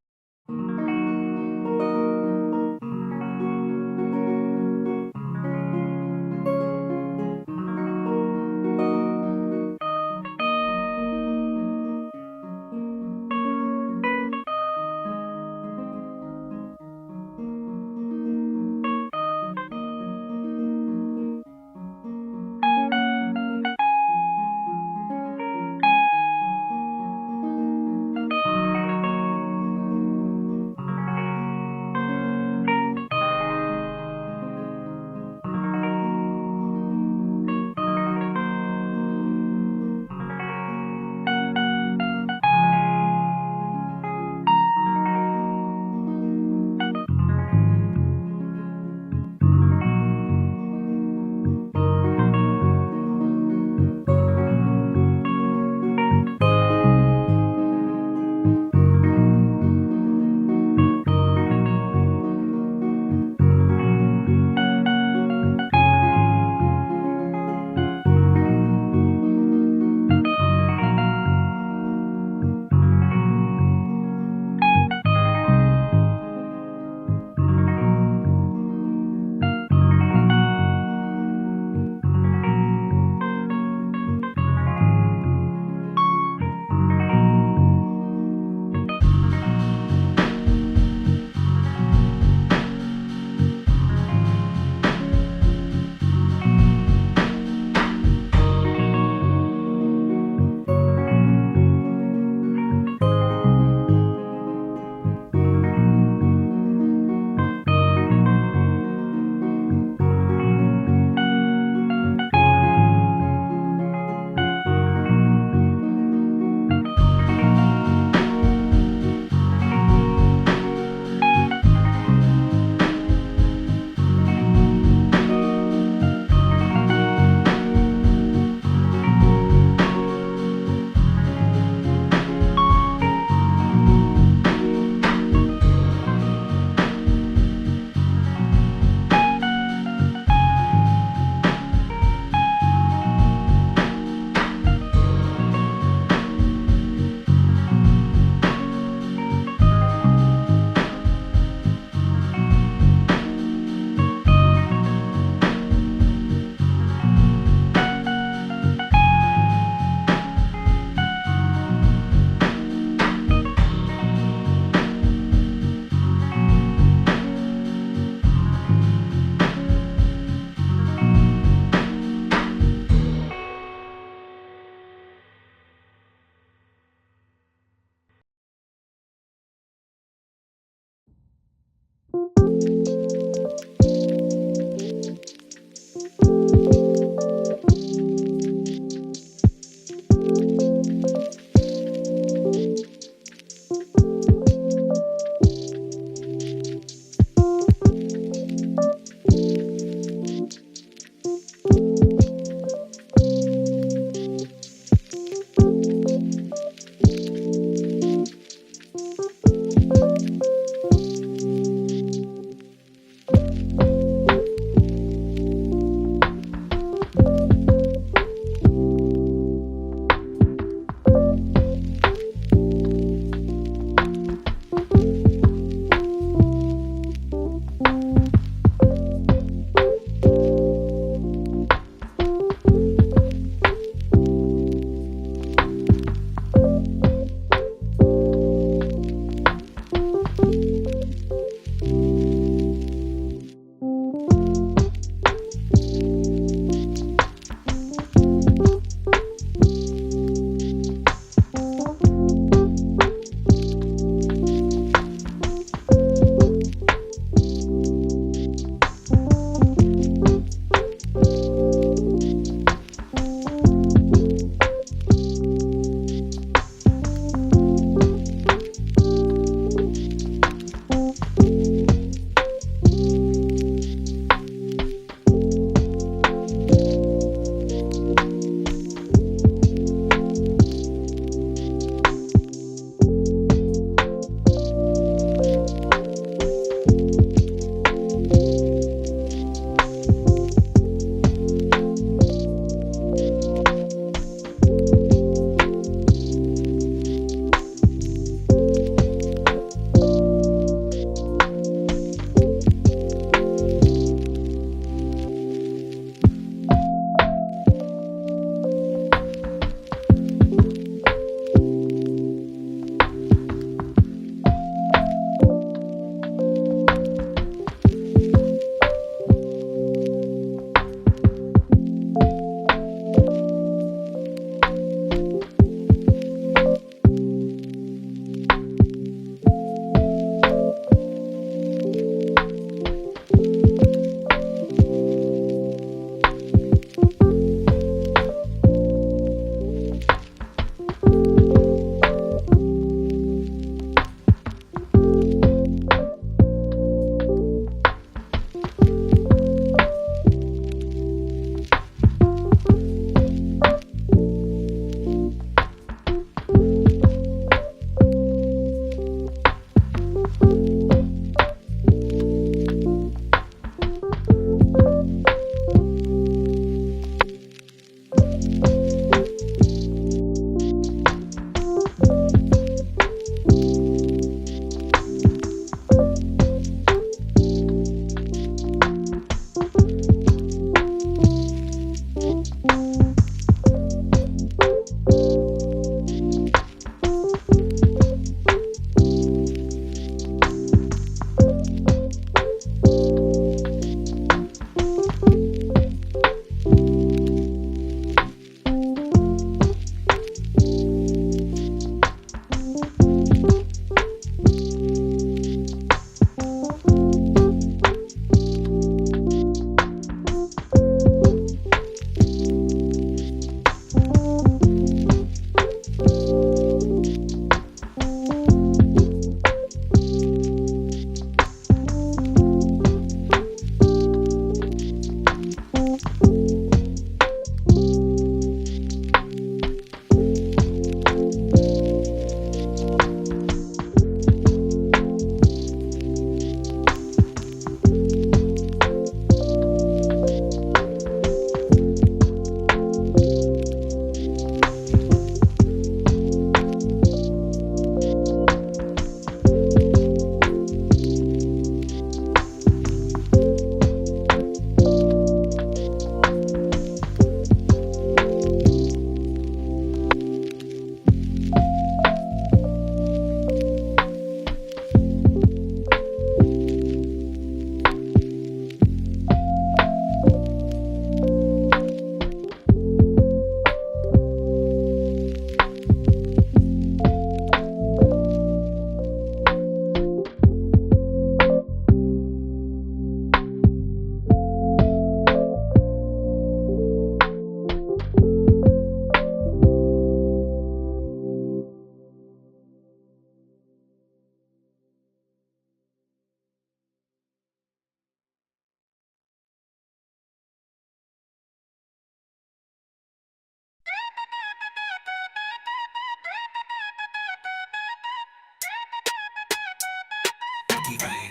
Speaker 2: Pinky Rain।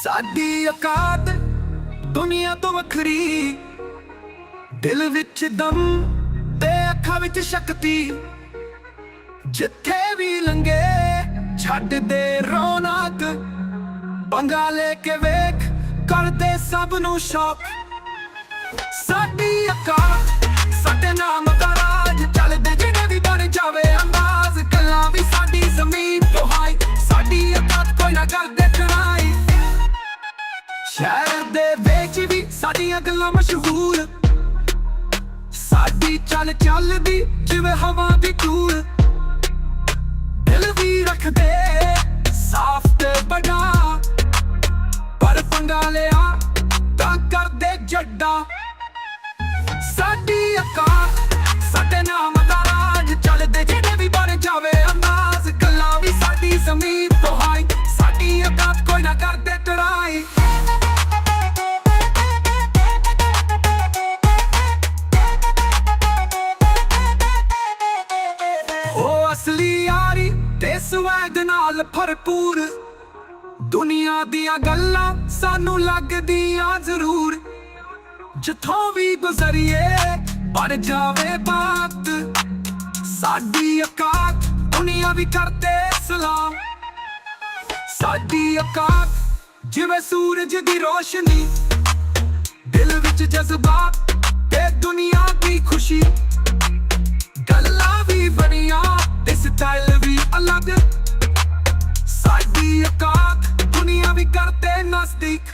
Speaker 2: ਸਾਡੀ ਔਕਾਤ ਦੁਨੀਆ ਤੋਂ ਵੱਖਰੀ, ਦਿਲ ਵਿੱਚ ਦਮ ਤੇ ਅੱਖਾਂ ਵਿੱਚ ਸ਼ਕਤੀ, ਜਿੱਥੇ ਵੀ ਲੰਘੇ ਛੱਡ ਦੇ ਰੌਣਕ, ਪੰਗਾ ਲੈ ਕੇ ਵੇਖ ਕਰਦੇ ਸਭ ਨੂੰ ਸ਼ੌਕ। ਸਾਡੀ ਔਕਾਤ ਸਾਡੇ ਨਾਮ ਦਾ ਰਾਜ, ਚੱਲਦੇ ਜਿਹੜੇ ਵੀ ਬਣ ਜਾਵੇ ਅੰਦਾਜ਼, ਗੱਲਾਂ ਵੀ ਸਾਡੀ ਜ਼ਮੀਨ ਤੋਂ ਹਾਈ, ਸਾਡੀ ਔਕਾਤ ਕੋਈ ਨਾ ਕਰਦੇ ਟਰਾਈ। ਸ਼ਹਿਰ ਦੇ ਵਿੱਚ ਵੀ ਸਾਡੀਆਂ ਗੱਲਾਂ ਮਸ਼ਹੂਰ, ਸਾਡੀ ਚੱਲ ਚੱਲਦੀ ਜਿਵੇਂ ਹਵਾ ਦੀ ਧੂੜ, ਦਿਲ ਵੀ ਰੱਖਦੇ ਸਾਫ਼ ਤੇ ਬੜਾ, ਪਰ ਪੰਗਾ ਲਿਆ ਤਾਂ ਕਰਦੇ ਜੱਡਾ। ਸਾਡੀ ਔਕਾਤ ਸਾਡੇ ਨਾਮ ਦਾ ਰਾਜ, ਚੱਲਦੇ ਜਿਹੜੇ ਵੀ ਬਣ ਜਾਵੇ ਅੰਦਾਜ਼, ਗੱਲਾਂ ਵੀ ਸਾਡੀ ਜ਼ਮੀਨ ਤੋਂ ਹਾਈ, ਸਾਡੀ ਔਕਾਤ ਕੋਈ ਨਾ ਕਰਦੇ ਟਰਾਈ। ਉਹ ਅਸਲੀ ਯਾਰੀ ਤੇ ਸਵੈਗ ਨਾਲ ਭਰਪੂਰ, ਦੁਨੀਆ ਦੀਆਂ ਗੱਲਾਂ ਸਾਨੂੰ ਲੱਗਦੀਆਂ ਜ਼ਰੂਰ, ਜਿੱਥੋਂ ਵੀ ਗੁਜ਼ਰੀਏ ਬਣ ਜਾਵੇ ਬਾਤ, ਸਾਡੀ ਔਕਾਤ ਦੁਨੀਆ ਵੀ ਕਰਦੇ ਸਲਾਮ। ਸਾਡੀ ਔਕਾਤ ਜਿਵੇਂ ਸੂਰਜ ਦੀ ਰੋਸ਼ਨੀ, ਦਿਲ ਵਿੱਚ ਜਜ਼ਬਾਤ ਤੇ ਦੁਨੀਆ ਦੀ ਖੁਸ਼ੀ, ਗੱਲਾਂ ਵੀ ਬਣੀਆਂ ਤੇ ਸਟਾਈਲ ਵੀ ਅਲੱਗ, ਸਾਡੀ ਔਕਾਤ ਦੁਨੀਆ ਵੀ ਕਰਦੇ ਨਜ਼ਦੀਕ।